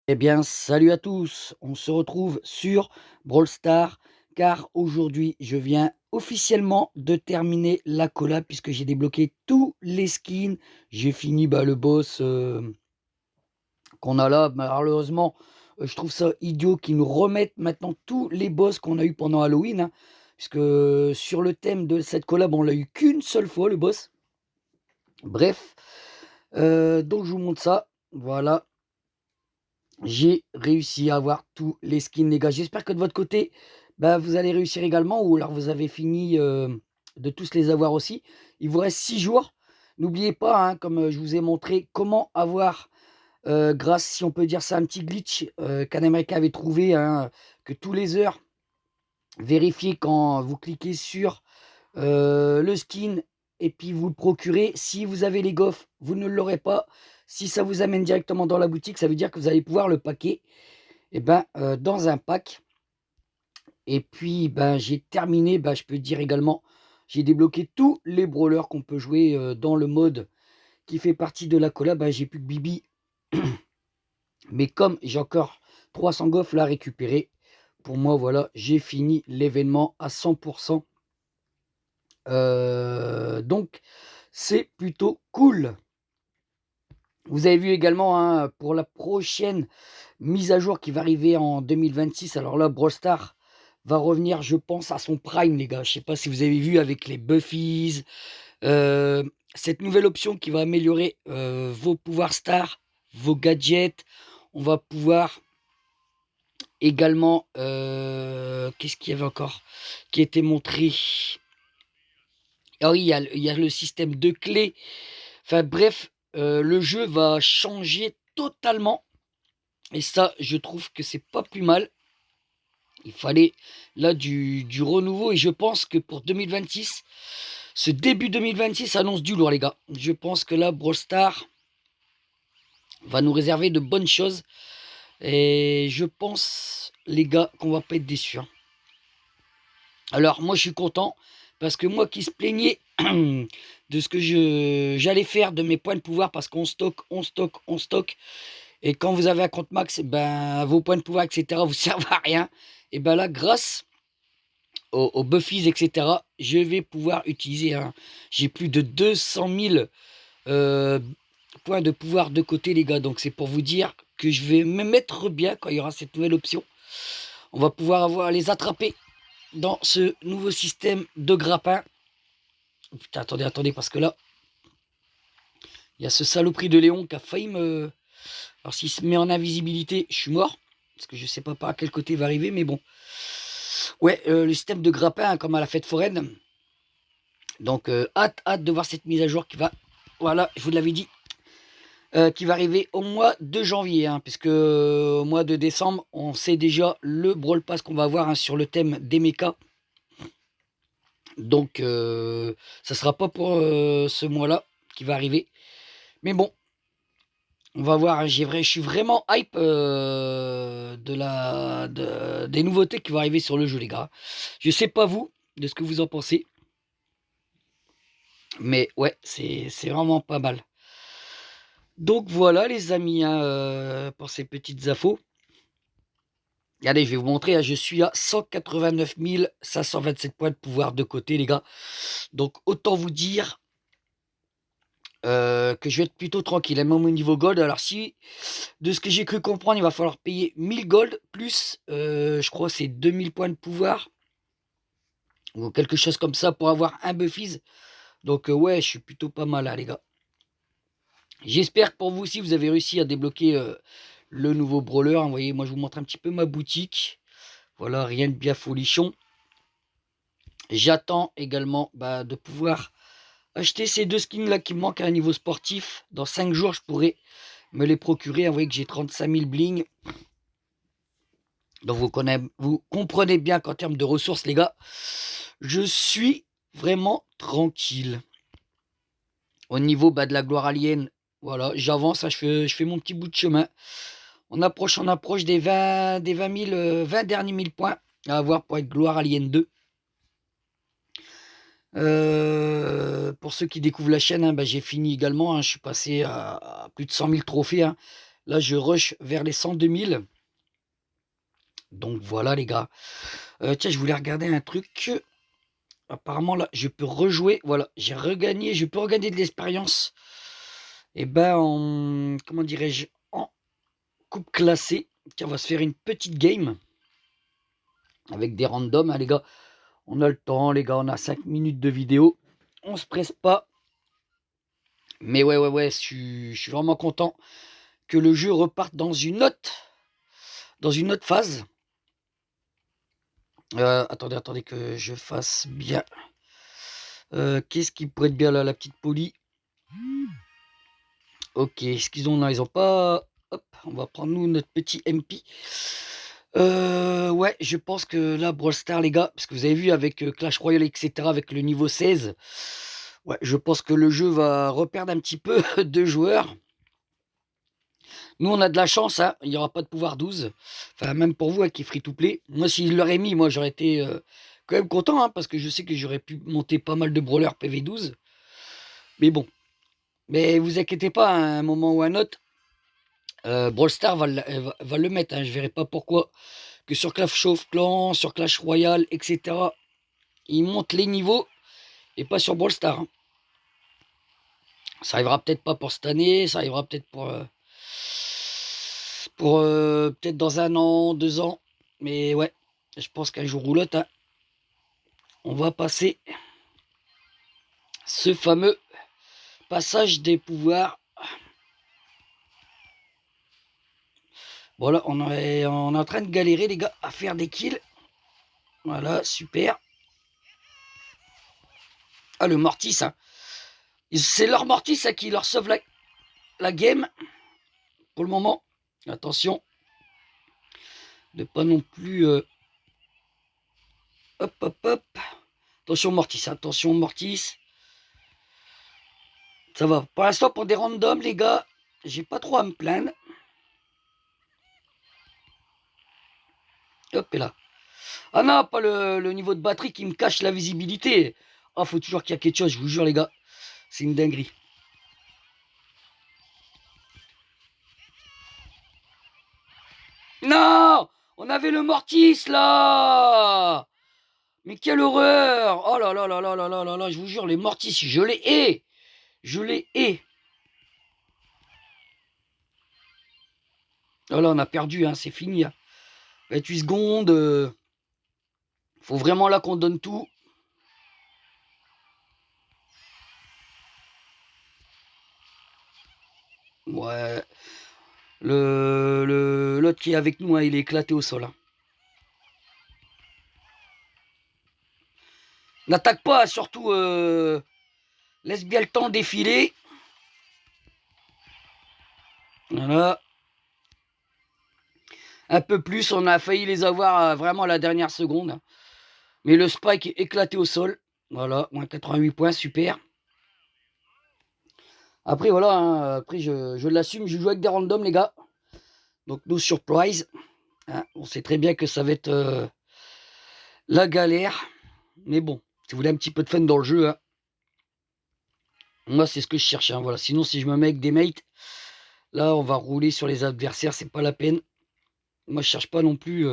Eh bien, salut à tous. On se retrouve sur Brawl Stars car aujourd'hui, je viens officiellement de terminer la collab puisque j'ai débloqué tous les skins. J'ai fini le boss qu'on a là. Malheureusement, je trouve ça idiot qu'ils nous remettent maintenant tous les boss qu'on a eu pendant Halloween, hein, puisque sur le thème de cette collab, on l'a eu qu'une seule fois le boss. Bref, donc je vous montre ça. Voilà. J'ai réussi à avoir tous les skins, les gars. J'espère que de votre côté, vous allez réussir également ou alors vous avez fini, de tous les avoir aussi. Il vous reste 6 jours. N'oubliez pas, hein, comme, je vous ai montré comment avoir, grâce, si on peut dire ça, un petit glitch, qu'un américain avait trouvé, hein, que tous les heures, vérifiez quand vous cliquez sur, le skin et puis vous le procurez. Si vous avez les gaufres, vous ne l'aurez pas. Si ça vous amène directement dans la boutique, ça veut dire que vous allez pouvoir le packer dans un pack. Et puis, j'ai terminé, je peux dire également, j'ai débloqué tous les brawlers qu'on peut jouer, dans le mode qui fait partie de la collab. J'ai plus que Bibi, mais comme j'ai encore 300 gaufres là à récupérer, pour moi, voilà, j'ai fini l'événement à 100. Donc c'est plutôt cool. Vous avez vu également, hein, pour la prochaine mise à jour qui va arriver en 2026. Alors là, Brawl Stars va revenir, je pense, à son prime, les gars. Je sais pas si vous avez vu avec les Buffies, heu, cette nouvelle option qui va améliorer, vos pouvoirs stars, vos gadgets. On va pouvoir également, qu'est-ce qu'il y avait encore qui était montré? Ah oui, il y a le système de clés. Enfin bref, le jeu va changer totalement et ça, je trouve que c'est pas plus mal. Il fallait là du renouveau et je pense que pour 2026, ce début 2026 annonce du lourd, les gars. Je pense que là, Brawl Stars va nous réserver de bonnes choses et je pense, les gars, qu'on va pas être déçus, hein. Alors moi, je suis content parce que moi qui se plaignais de ce que j'allais faire de mes points de pouvoir parce qu'on stocke, on stocke, on stocke et quand vous avez un compte max, vos points de pouvoir et cetera vous servent à rien et là, grâce aux Buffies et cetera, je vais pouvoir utiliser j'ai plus de 200 000 points de pouvoir de côté, les gars. Donc c'est pour vous dire que je vais me mettre bien quand il y aura cette nouvelle option. On va pouvoir les attraper dans ce nouveau système de grappin. Oh putain, attendez, attendez, parce que là, il y a ce saloperie de Léon qui a failli me... Alors s'il se met en invisibilité, je suis mort. Parce que je sais pas par quel côté il va arriver, mais bon. Ouais, le système de grappin, hein, comme à la fête foraine. Donc hâte de voir cette mise à jour qui va, voilà, je vous l'avais dit, qui va arriver au mois de janvier, hein, puisque au mois de décembre, on sait déjà le Brawl Pass qu'on va avoir, hein, sur le thème des mechas. Donc ça sera pas pour ce mois-là qui va arriver. Mais bon, on va voir, hein, je suis vraiment hype des nouveautés qui vont arriver sur le jeu, les gars. Je sais pas vous, de ce que vous en pensez. Mais ouais, c'est vraiment pas mal. Donc voilà les amis, hein, pour ces petites infos. Regardez, je vais vous montrer, hein, je suis à 189 527 points de pouvoir de côté, les gars. Donc autant vous dire que je vais être plutôt tranquille, hein, même au niveau gold. Alors si, de ce que j'ai cru comprendre, il va falloir payer 1000 gold plus, je crois c'est 2000 points de pouvoir ou quelque chose comme ça pour avoir un Buffies. Donc ouais, je suis plutôt pas mal là, les gars. J'espère que pour vous aussi, vous avez réussi à débloquer le nouveau brawler, hein. Vous voyez, moi je vous montre un petit peu ma boutique. Voilà, rien de bien folichon. J'attends également de pouvoir acheter ces deux skins là qui me manquent à un niveau sportif. Dans 5 jours, je pourrai me les procurer. Vous voyez que j'ai 35 000 bling. Donc vous comprenez bien qu'en termes de ressources, les gars, je suis vraiment tranquille. Au niveau de la gloire alien, voilà, j'avance, hein, je fais mon petit bout de chemin. On approche des 20 derniers 1000 points à avoir pour être gloire alien 2. Pour ceux qui découvrent la chaîne, hein, j'ai fini également, hein, je suis passé à plus de 100 000 trophées, hein. Là, je rush vers les 102 000. Donc voilà les gars. Tiens, je voulais regarder un truc. Apparemment là, je peux rejouer. Voilà, j'ai regagné. Je peux regagner de l'expérience. Et ben, comment dirais-je, en coupe classée. Tiens, on va se faire une petite game avec des randoms, hein, les gars. On a le temps, les gars. On a 5 minutes de vidéo. On se presse pas. Mais ouais, je suis vraiment content que le jeu reparte dans une autre phase. Attendez que je fasse bien. Qu'est-ce qui pourrait être bien là, la petite Polly? Ok, ce qu'ils ont là, ils ont pas. Hop, on va prendre nous notre petit MP. Ouais, je pense que là, Brawl Stars, les gars, parce que vous avez vu avec Clash Royale, etc., avec le niveau 16, ouais, je pense que le jeu va reperdre un petit peu de joueurs. Nous, on a de la chance, hein, il n'y aura pas de pouvoir 12. Enfin, même pour vous, hein, qui est free to play. Moi, s'il l'aurait mis, moi, j'aurais été quand même content, hein, parce que je sais que j'aurais pu monter pas mal de brawlers PV12. Mais bon. Mais vous inquiétez pas, à un moment ou un autre, Brawl Stars va le mettre. Hein, je verrai pas pourquoi que sur Clash of Clans, sur Clash Royale, etc., ils montent les niveaux et pas sur Brawl Stars. Hein. Ça arrivera peut-être pas pour cette année, ça arrivera peut-être pour peut-être dans 1 an, 2 ans. Mais ouais, je pense qu'un jour ou l'autre, hein, on va passer ce fameux passage des pouvoirs. Voilà, on est en train de galérer, les gars, à faire des kills. Voilà, super. Ah, le Mortis, hein. C'est leur Mortis hein, qui leur sauve la game. Pour le moment, attention. De pas non plus... hop. Attention Mortis, attention Mortis. Ça va. Pour l'instant, pour des randoms, les gars, j'ai pas trop à me plaindre. Hop, et là. Ah non, pas le niveau de batterie qui me cache la visibilité. Ah, faut toujours qu'il y ait quelque chose, je vous jure, les gars. C'est une dinguerie. Non! On avait le Mortis, là! Mais quelle horreur! Oh là là là là là là là là, je vous jure, les Mortis, je les hais! Je les hais! Oh là, on a perdu, hein, c'est fini. Hein. 28 secondes. Faut vraiment là qu'on donne tout. Ouais. L'autre qui est avec nous, hein, il est éclaté au sol. Hein. N'attaque pas, surtout. Laisse bien le temps défiler. Voilà. Un peu plus, on a failli les avoir vraiment à la dernière seconde. Mais le spike est éclaté au sol. Voilà, moins 88 points, super. Après, voilà, hein, après je l'assume, je joue avec des randoms, les gars. Donc, no surprise. Hein, on sait très bien que ça va être la galère. Mais bon, si vous voulez un petit peu de fun dans le jeu, hein, moi, c'est ce que je cherche. Hein, voilà. Sinon, si je me mets avec des mates, là, on va rouler sur les adversaires, c'est pas la peine. Moi, je cherche pas non plus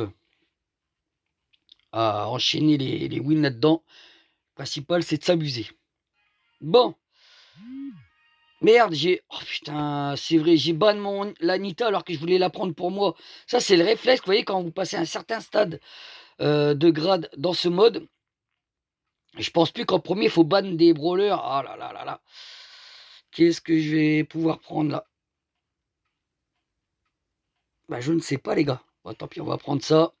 à enchaîner les wins là-dedans. Le principal, c'est de s'amuser. Bon. Merde, j'ai... Oh putain, c'est vrai, j'ai ban l'Anita alors que je voulais la prendre pour moi. Ça, c'est le réflexe, vous voyez, quand vous passez un certain stade de grade dans ce mode. Je pense plus qu'en premier, il faut ban des brawlers. Ah là là là là. Qu'est-ce que je vais pouvoir prendre là? Bah, je ne sais pas, les gars. Bon, tant pis, on va prendre ça.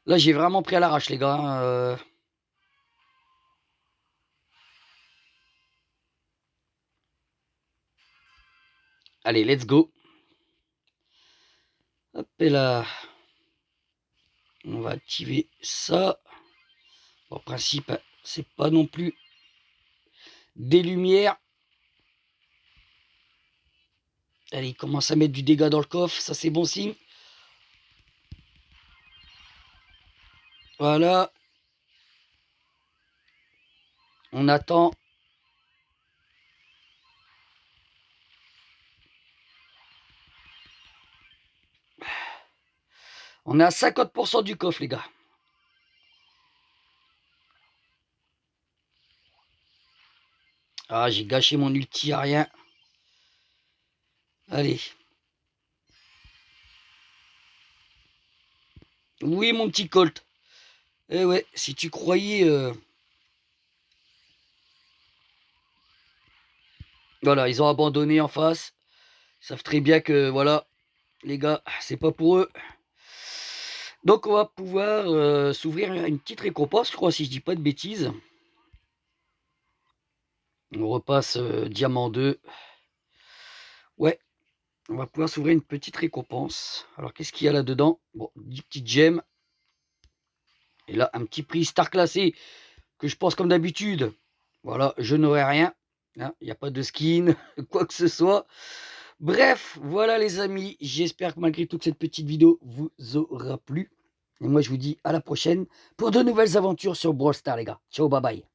Là, j'ai vraiment pris à l'arrache, les gars. Hein, Allez, let's go. Hop et là. On va activer ça. En principe, c'est pas non plus des lumières. Allez, il commence à mettre du dégât dans le coffre. Ça, c'est bon signe. Voilà. On attend. On est à 50% du coffre, les gars. Ah, j'ai gâché mon ulti à rien. Allez. Oui, mon petit Colt. Eh ouais, si tu croyais... Voilà, ils ont abandonné en face. Ils savent très bien que, voilà, les gars, c'est pas pour eux. Donc, on va pouvoir s'ouvrir une petite récompense, je crois, si je dis pas de bêtises. On repasse diamant 2. Ouais, on va pouvoir s'ouvrir une petite récompense. Alors, qu'est-ce qu'il y a là-dedans? Bon, 10 petites gemmes. Et là, un petit prix star classé que je pense comme d'habitude. Voilà, je n'aurai rien. Il n'y a pas de skin, quoi que ce soit. Bref, voilà les amis. J'espère que malgré tout, cette petite vidéo vous aura plu. Et moi, je vous dis à la prochaine pour de nouvelles aventures sur Brawl Stars, les gars. Ciao, bye bye.